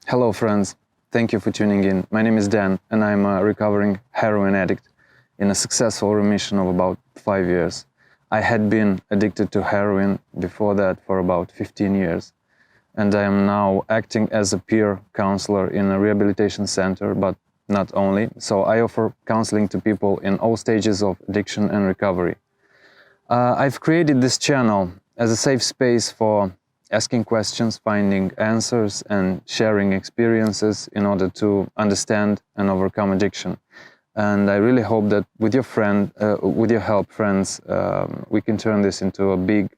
Hello friends, thank you for tuning in. My name is Dan and I'm a recovering heroin addict in a successful remission of about 5 years. I had been addicted to heroin before that for about 15 years and I am now acting as a peer counselor in a rehabilitation center, but not only. So I offer counseling to people in all stages of addiction and recovery. I've created this channel as a safe space for asking questions, finding answers, and sharing experiences in order to understand and overcome addiction. And I really hope that with your help, friends, we can turn this into a big,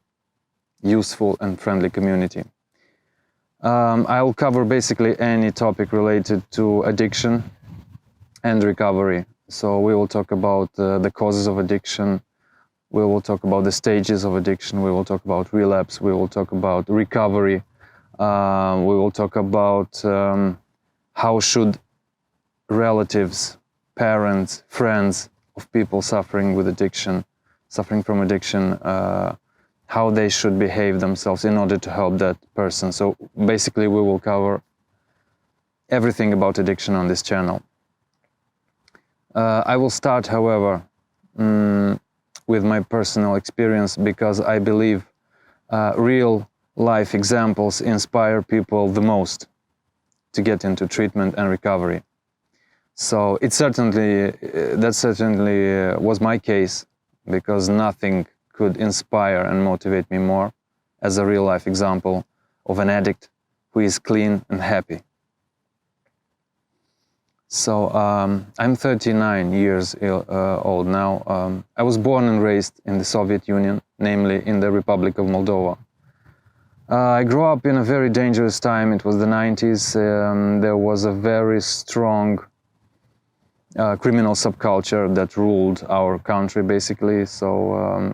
useful, and friendly community. I'll cover basically any topic related to addiction and recovery. So we will talk about the causes of addiction. We will talk about the stages of addiction. We will talk about relapse. We will talk about recovery. We will talk about how should relatives, parents, friends of people suffering from addiction, how they should behave themselves in order to help that person. So basically we will cover everything about addiction on this channel. I will start, however, with my personal experience, because I believe real life examples inspire people the most to get into treatment and recovery. So that certainly was my case, because nothing could inspire and motivate me more as a real life example of an addict who is clean and happy. So I'm 39 years old now. I was born and raised in the Soviet Union, namely in the Republic of Moldova. I grew up in a very dangerous time. It was the 90s. There was a very strong criminal subculture that ruled our country, basically. So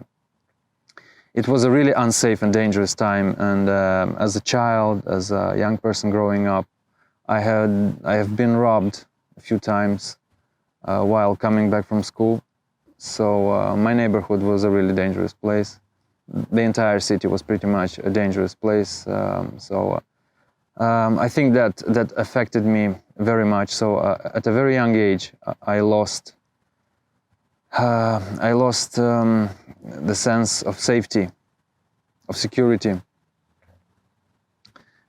it was a really unsafe and dangerous time. And as a child, as a young person growing up, I have been robbed a few times while coming back from school. So my neighborhood was a really dangerous place. The entire city was pretty much a dangerous place. I think that affected me very much. So at a very young age, I lost the sense of safety, of security.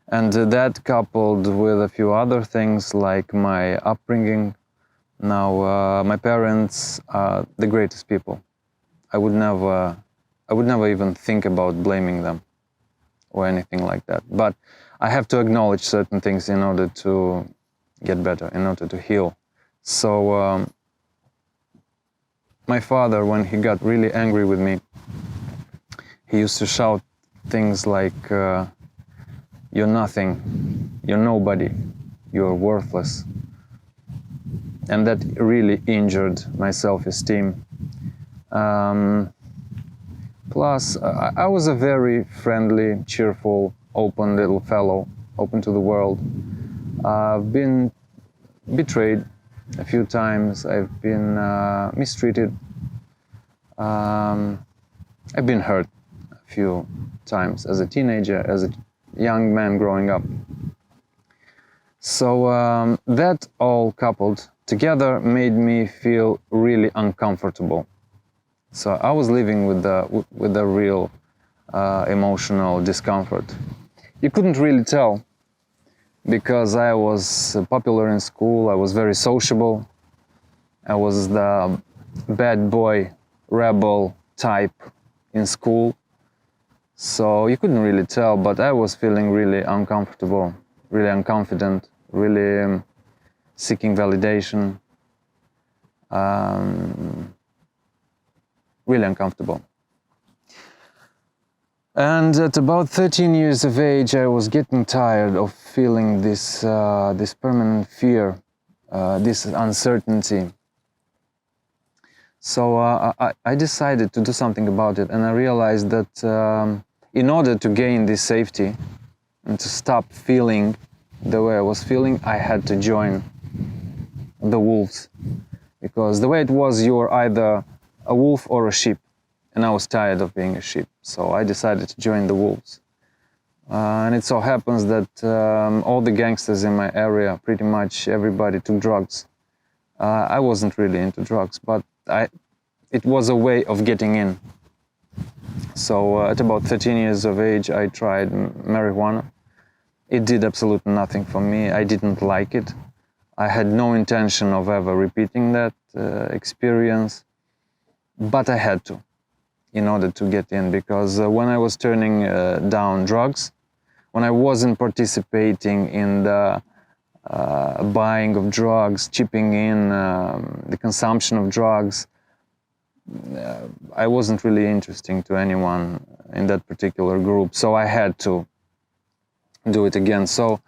And that, coupled with a few other things like my upbringing. Now, my parents are the greatest people. I would never even think about blaming them or anything like that. But I have to acknowledge certain things in order to get better, in order to heal. So my father, when he got really angry with me, he used to shout things like, "You're nothing, you're nobody, you're worthless." And that really injured my self-esteem. Plus, I was a very friendly, cheerful, open little fellow, open to the world. I've been betrayed a few times. I've been mistreated. I've been hurt a few times as a teenager, as a young man growing up. So that all coupled together made me feel really uncomfortable. So I was living with the real emotional discomfort. You couldn't really tell, because I was popular in school. I was very sociable. I was the bad boy, rebel type in school. So you couldn't really tell, but I was feeling really uncomfortable, really unconfident, really seeking validation, really uncomfortable. And at about 13 years of age, I was getting tired of feeling this permanent fear, this uncertainty. So I decided to do something about it, and I realized that in order to gain this safety and to stop feeling the way I was feeling, I had to join the wolves. Because the way it was, you were either a wolf or a sheep, and I was tired of being a sheep. So I decided to join the wolves. And it so happens that all the gangsters in my area, pretty much everybody took drugs. I wasn't really into drugs, but it was a way of getting in. So at about 13 years of age, I tried marijuana. It did absolutely nothing for me. I didn't like it. I had no intention of ever repeating that experience, but I had to in order to get in, because when I was turning down drugs, when I wasn't participating in the buying of drugs, chipping in the consumption of drugs, I wasn't really interesting to anyone in that particular group, so I had to do it again. So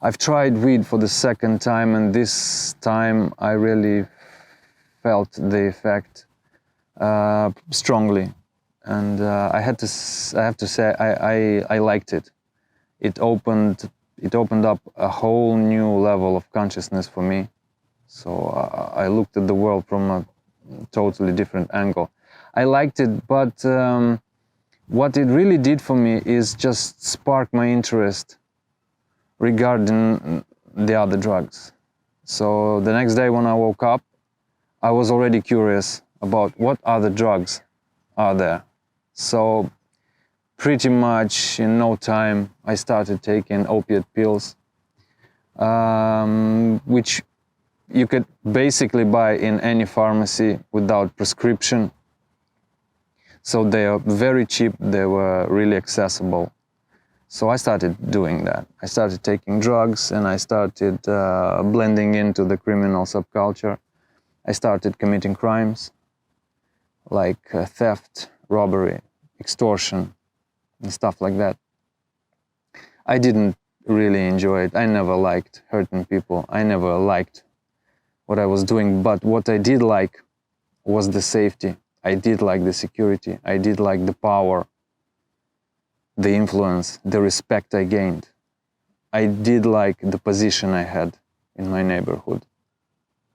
I've tried weed for the second time, and this time I really felt the effect strongly, and I have to say I liked it. It opened up a whole new level of consciousness for me. So I looked at the world from a totally different angle. I liked it, but what it really did for me is just spark my interest regarding the other drugs. So the next day when I woke up, I was already curious about what other drugs are there. So pretty much in no time, I started taking opiate pills, which you could basically buy in any pharmacy without prescription. So they are very cheap, they were really accessible. So I started doing that. I started taking drugs, and I started blending into the criminal subculture. I started committing crimes like theft, robbery, extortion, and stuff like that. I didn't really enjoy it. I never liked hurting people. I never liked what I was doing, but what I did like was the safety. I did like the security. I did like the power, the influence, the respect I gained. I did like the position I had in my neighborhood,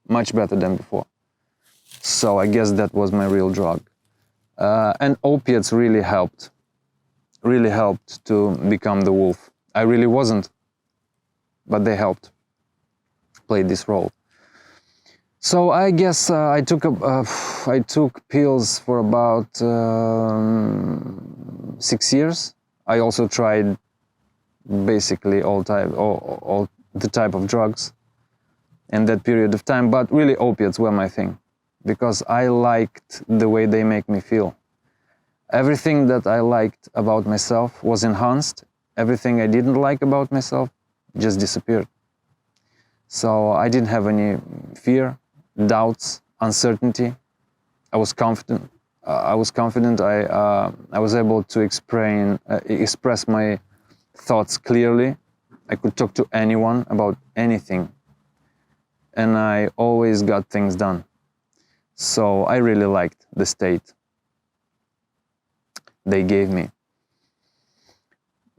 much better than before. So I guess that was my real drug. And opiates really helped to become the wolf. I really wasn't, but they helped play this role. So I guess I took pills for about 6 years. I also tried basically all the type of drugs in that period of time, but really opiates were my thing, because I liked the way they make me feel. Everything that I liked about myself was enhanced. Everything I didn't like about myself just disappeared. So I didn't have any fear, doubts, uncertainty. I was confident. I was able to express my thoughts clearly. I could talk to anyone about anything, and I always got things done. So I really liked the state they gave me.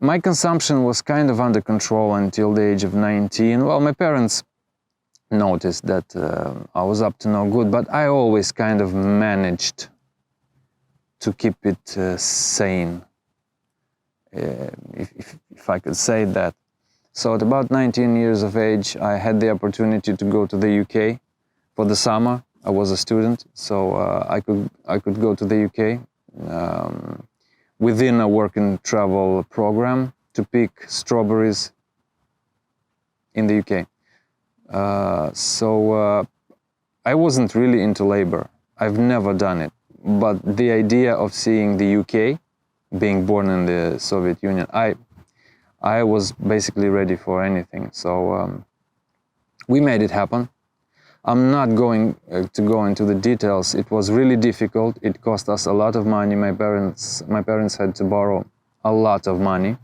My consumption was kind of under control until the age of 19. Well, my parents noticed that I was up to no good, but I always kind of managed to keep it sane, if I could say that. So at about 19 years of age, I had the opportunity to go to the UK for the summer. I was a student, so I could go to the UK within a work and travel program to pick strawberries in the UK. So I wasn't really into labor. I've never done it. But the idea of seeing the UK, being born in the Soviet Union, I was basically ready for anything. So we made it happen. I'm not going to go into the details. It was really difficult. It cost us a lot of money. My parents had to borrow a lot of money.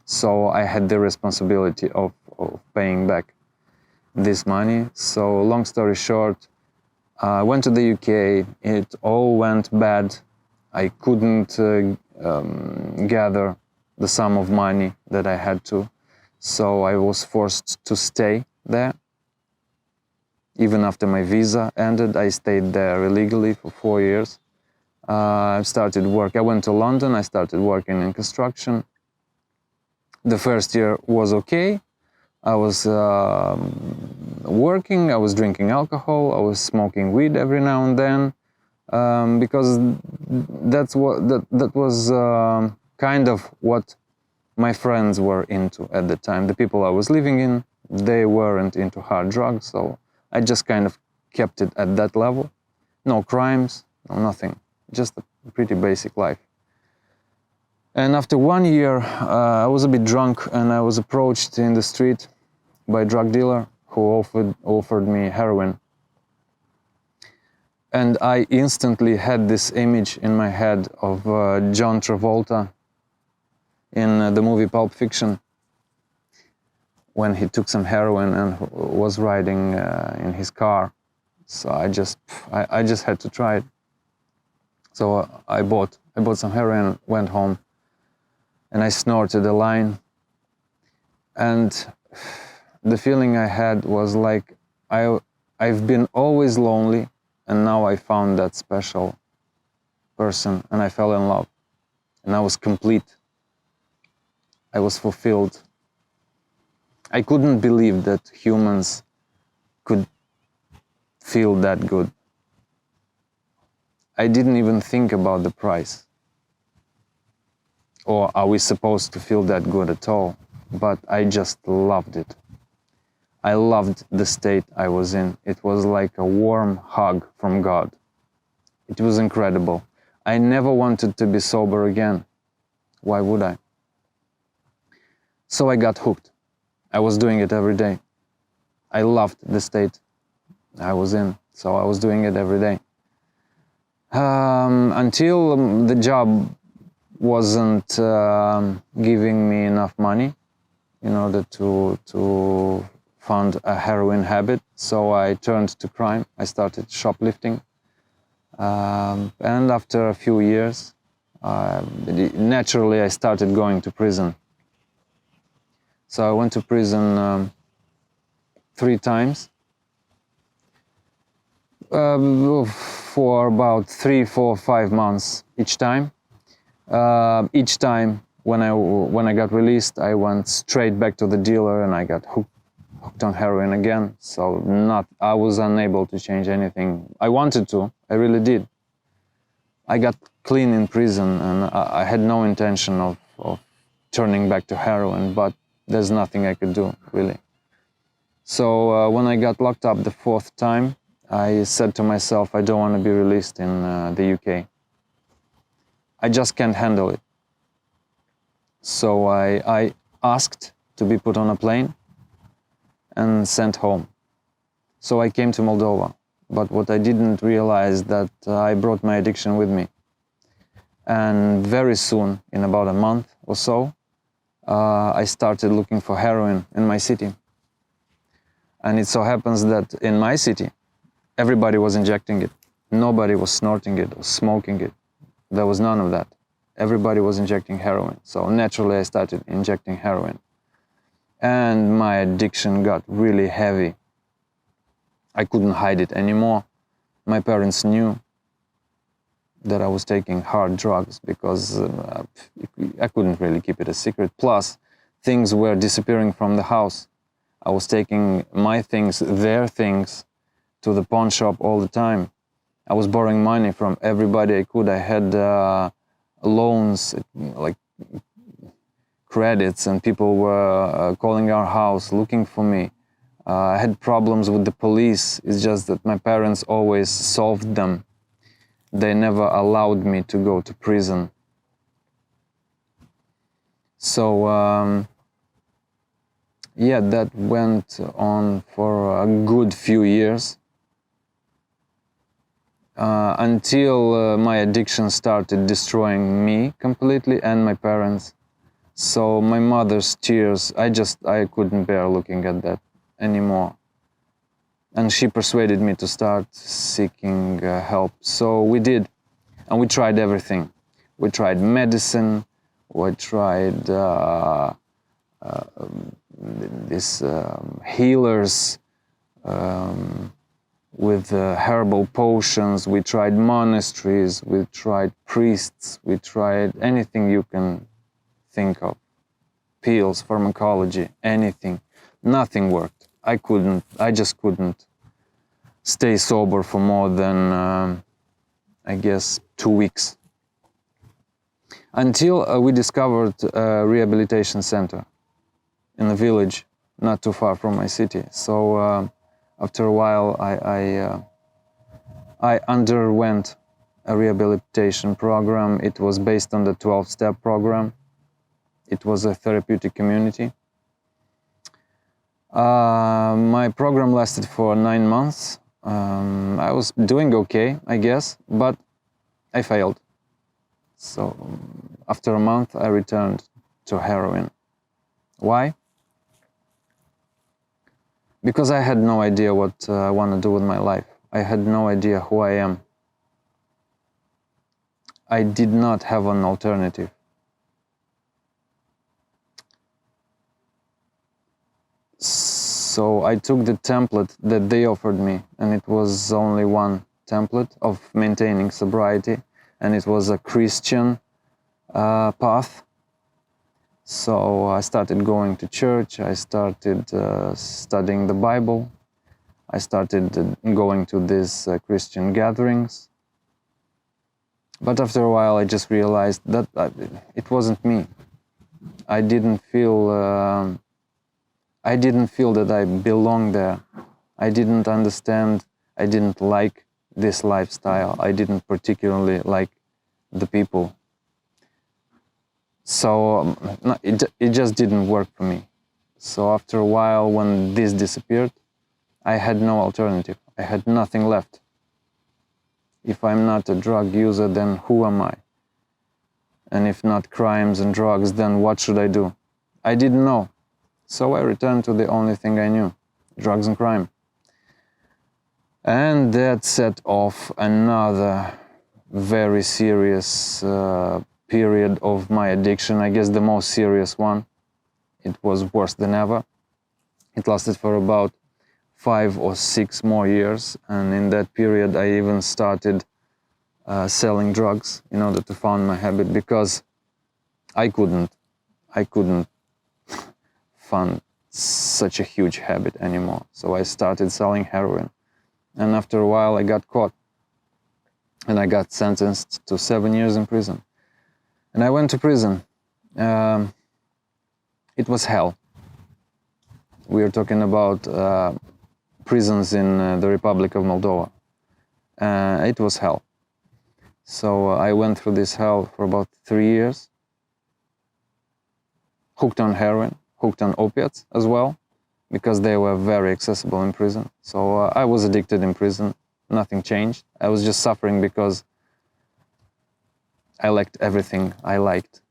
So I had the responsibility of paying back this money. So long story short, I went to the UK. It all went bad. I couldn't gather the sum of money that I had to. So I was forced to stay there. Even after my visa ended, I stayed there illegally for 4 years. I started work. I went to London. I started working in construction. The first year was okay. I was working, I was drinking alcohol, I was smoking weed every now and then, because that was kind of what my friends were into at the time. The people I was living in, they weren't into hard drugs, so I just kind of kept it at that level. No crimes, no nothing, just a pretty basic life. And after 1 year, I was a bit drunk and I was approached in the street by a drug dealer who offered me heroin. And I instantly had this image in my head of John Travolta in the movie Pulp Fiction, when he took some heroin and was riding in his car. So I just had to try it. So I bought some heroin, went home, and I snorted a line. And the feeling I had was like I've been always lonely, and now I found that special person, and I fell in love, and I was complete. I was fulfilled. I couldn't believe that humans could feel that good. I didn't even think about the price. Or are we supposed to feel that good at all? But I just loved it. I loved the state I was in. It was like a warm hug from God. It was incredible. I never wanted to be sober again. Why would I? So I got hooked. I was doing it every day. I loved the state I was in, so I was doing it every day. Until the job wasn't giving me enough money in order to fund a heroin habit, so I turned to crime. I started shoplifting, and after a few years, naturally I started going to prison. So I went to prison 3 times for about 3, 4, 5 months each time. Each time when I got released, I went straight back to the dealer and I got hooked on heroin again. So I was unable to change anything. I wanted to, I really did. I got clean in prison and I had no intention of turning back to heroin, but there's nothing I could do, really. So when I got locked up the 4th time, I said to myself, I don't want to be released in the UK. I just can't handle it. So I asked to be put on a plane and sent home. So I came to Moldova. But what I didn't realize that I brought my addiction with me. And very soon, in about a month or so, I started looking for heroin in my city. And it so happens that in my city, everybody was injecting it. Nobody was snorting it or smoking it. There was none of that. Everybody was injecting heroin. So naturally, I started injecting heroin. And my addiction got really heavy. I couldn't hide it anymore. My parents knew that I was taking hard drugs because I couldn't really keep it a secret. Plus, things were disappearing from the house. I was taking my things, their things, to the pawn shop all the time. I was borrowing money from everybody I could. I had loans, like credits, and people were calling our house looking for me. I had problems with the police. It's just that my parents always solved them. They never allowed me to go to prison. So, yeah, that went on for a good few years. Until my addiction started destroying me completely and my parents. So my mother's tears, I couldn't bear looking at that anymore. And she persuaded me to start seeking help. So we did, and we tried everything. We tried medicine, we tried these healers, with herbal potions, we tried monasteries, we tried priests, we tried anything you can think of. pills, pharmacology, anything. Nothing worked. I just couldn't stay sober for more than, I guess, 2 weeks. Until we discovered a rehabilitation center in a village not too far from my city. So after a while, I underwent a rehabilitation program. It was based on the 12-step program. It was a therapeutic community. My program lasted for 9 months. I was doing okay, I guess, but I failed. So after a month, I returned to heroin. Why? Because I had no idea what I want to do with my life. I had no idea who I am. I did not have an alternative. So I took the template that they offered me, and it was only one template of maintaining sobriety, and it was a Christian path. So I started going to church, I started studying the Bible, I started going to these Christian gatherings. But after a while I just realized that it wasn't me. I didn't feel that I belonged there. I didn't understand, I didn't like this lifestyle. I didn't particularly like the people. So it just didn't work for me. So after a while, when this disappeared, I had no alternative. I had nothing left. If I'm not a drug user, then who am I? And if not crimes and drugs, then what should I do? I didn't know. So I returned to the only thing I knew, drugs and crime. And that set off another very serious period of my addiction, I guess the most serious one. It was worse than ever. It lasted for about 5 or 6 more years, and in that period I even started selling drugs in order to fund my habit, because I couldn't fund such a huge habit anymore. So I started selling heroin, and after a while I got caught and I got sentenced to 7 years in prison. And I went to prison. It was hell. We are talking about prisons in the Republic of Moldova. It was hell. So I went through this hell for about 3 years, hooked on heroin, hooked on opiates as well, because they were very accessible in prison. So I was addicted in prison. Nothing changed. I was just suffering because I liked everything I liked.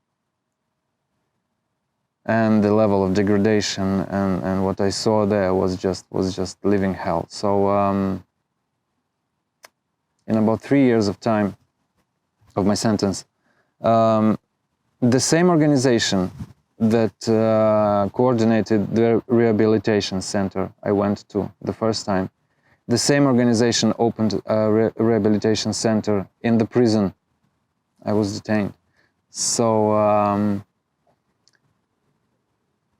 And the level of degradation and what I saw there was just living hell. So in about 3 years of time of my sentence, the same organization that coordinated the rehabilitation center I went to the first time, the same organization opened a rehabilitation center in the prison I was detained. So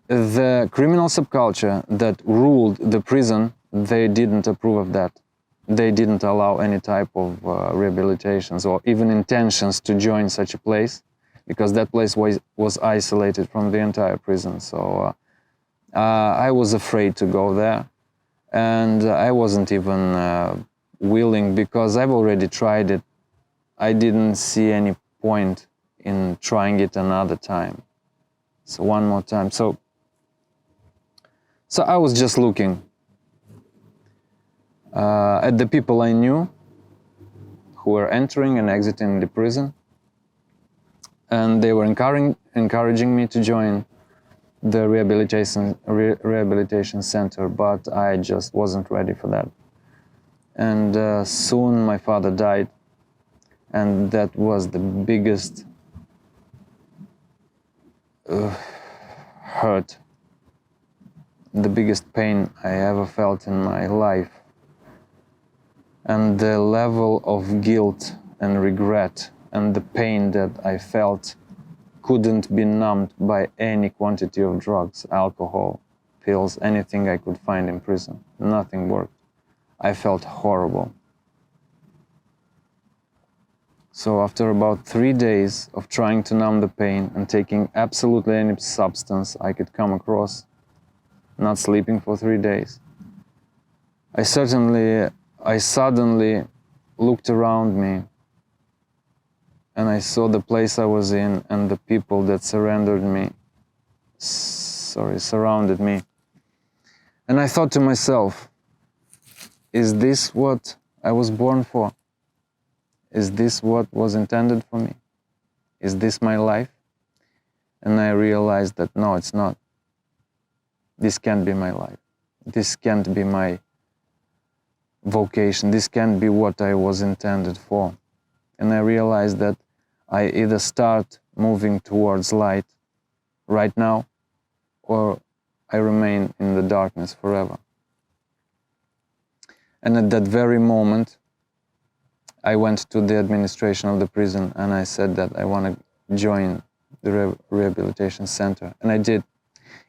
the criminal subculture that ruled the prison, they didn't approve of that. They didn't allow any type of rehabilitations or even intentions to join such a place, because that place was isolated from the entire prison. So I was afraid to go there, and I wasn't even willing, because I've already tried it. I didn't see any point in trying it another time. So one more time. So I was just looking at the people I knew who were entering and exiting the prison, and they were encouraging me to join the rehabilitation center, but I just wasn't ready for that. And soon my father died, and that was the biggest hurt, the biggest pain I ever felt in my life. And the level of guilt and regret and the pain that I felt couldn't be numbed by any quantity of drugs, alcohol, pills, anything I could find in prison. Nothing worked. I felt horrible. So after about 3 days of trying to numb the pain and taking absolutely any substance I could come across, not sleeping for 3 days, I suddenly looked around me and I saw the place I was in and the people that surrounded me. And I thought to myself, is this what I was born for? Is this what was intended for me? Is this my life? And I realized that no, it's not. This can't be my life. This can't be my vocation. This can't be what I was intended for. And I realized that I either start moving towards light right now, or I remain in the darkness forever. And at that very moment, I went to the administration of the prison and I said that I want to join the rehabilitation center. And I did.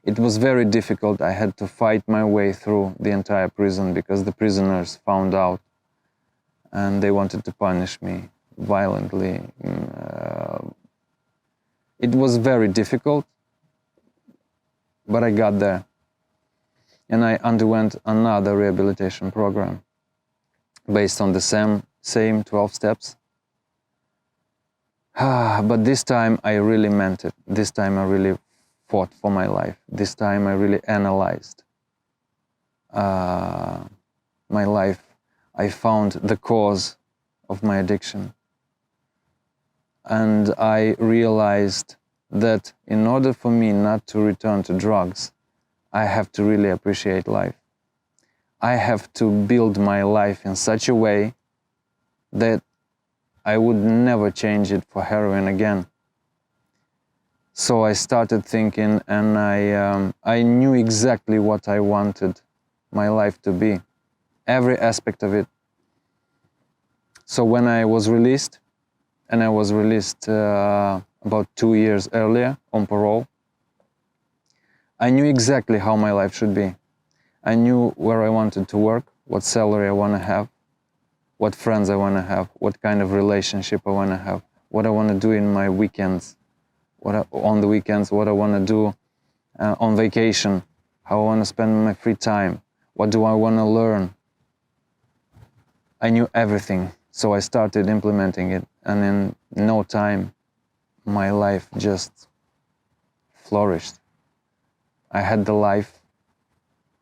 It was very difficult. I had to fight my way through the entire prison because the prisoners found out and they wanted to punish me violently. It was very difficult, but I got there. And I underwent another rehabilitation program based on the same 12 steps. But this time I really meant it. This time I really fought for my life. This time I really analyzed my life. I found the cause of my addiction. And I realized that in order for me not to return to drugs, I have to really appreciate life. I have to build my life in such a way that I would never change it for heroin again. So I started thinking, and I knew exactly what I wanted my life to be, every aspect of it. So when I was released, and I was released about 2 years earlier on parole, I knew exactly how my life should be. I knew where I wanted to work, what salary I want to have, what friends I want to have, what kind of relationship I want to have, what I want to do in my weekends, on the weekends, what I want to do on vacation, how I want to spend my free time, what do I want to learn. I knew everything, so I started implementing it, and in no time, my life just flourished. I had the life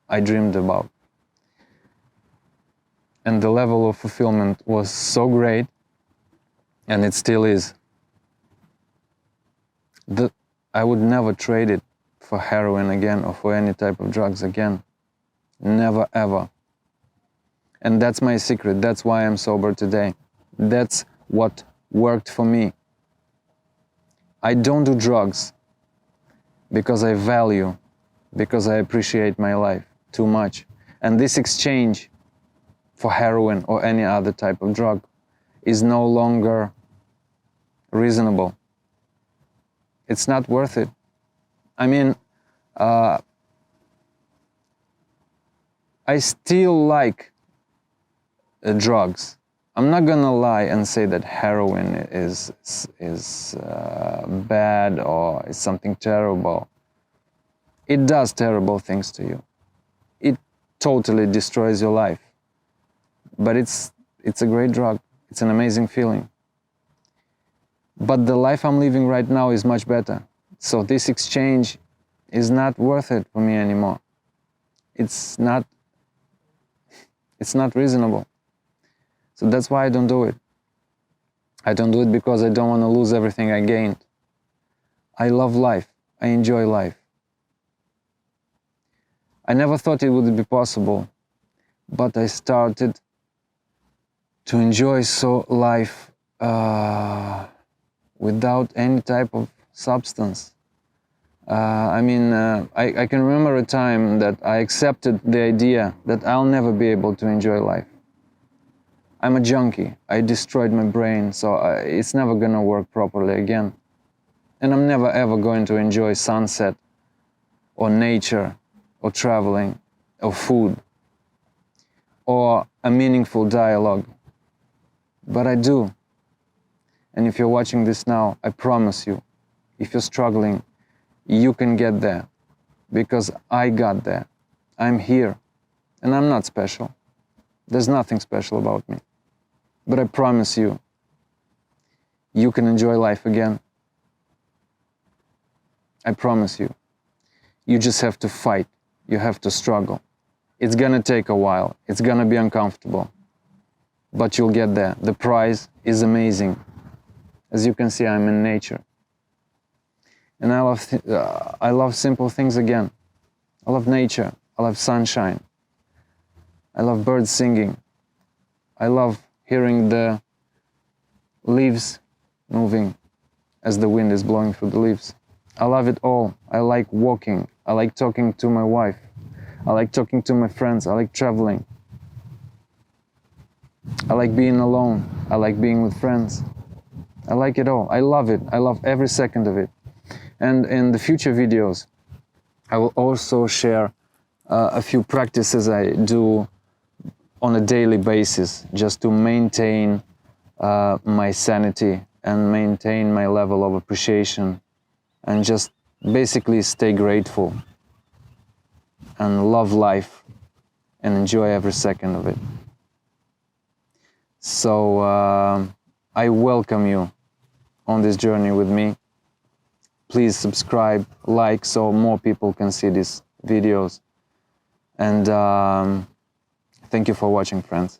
I dreamed about. And the level of fulfillment was so great, and it still is, that I would never trade it for heroin again or for any type of drugs again. Never, ever. And that's my secret. That's why I'm sober today. That's what worked for me. I don't do drugs because I value, because I appreciate my life too much. And this exchange for heroin or any other type of drug is no longer reasonable. It's not worth it. I mean, I still like drugs. I'm not gonna lie and say that heroin is bad or is something terrible. It does terrible things to you. It totally destroys your life. But it's a great drug. It's an amazing feeling. But the life I'm living right now is much better. So this exchange is not worth it for me anymore. It's not reasonable. So that's why I don't do it. I don't do it because I don't want to lose everything I gained. I love life. I enjoy life. I never thought it would be possible, but I started to enjoy life without any type of substance. I can remember a time that I accepted the idea that I'll never be able to enjoy life. I'm a junkie. I destroyed my brain, so it's never gonna work properly again. And I'm never ever going to enjoy sunset or nature or traveling or food or a meaningful dialogue. But I do. And if you're watching this now, I promise you, if you're struggling, you can get there, because I got there. I'm here, and I'm not special. There's nothing special about me. But I promise you, you can enjoy life again. I promise you. You just have to fight. You have to struggle. It's gonna take a while. It's gonna be uncomfortable. But you'll get there. The prize is amazing. As you can see, I'm in nature. And I love simple things again. I love nature. I love sunshine. I love birds singing. I love hearing the leaves moving as the wind is blowing through the leaves. I love it all. I like walking. I like talking to my wife. I like talking to my friends. I like traveling. I like being alone. I like being with friends. I like it all. I love it. I love every second of it. And in the future videos, I will also share a few practices I do on a daily basis just to maintain my sanity and maintain my level of appreciation and just basically stay grateful and love life and enjoy every second of it. So I welcome you on this journey with me. Please subscribe, like, so more people can see these videos. And thank you for watching, friends.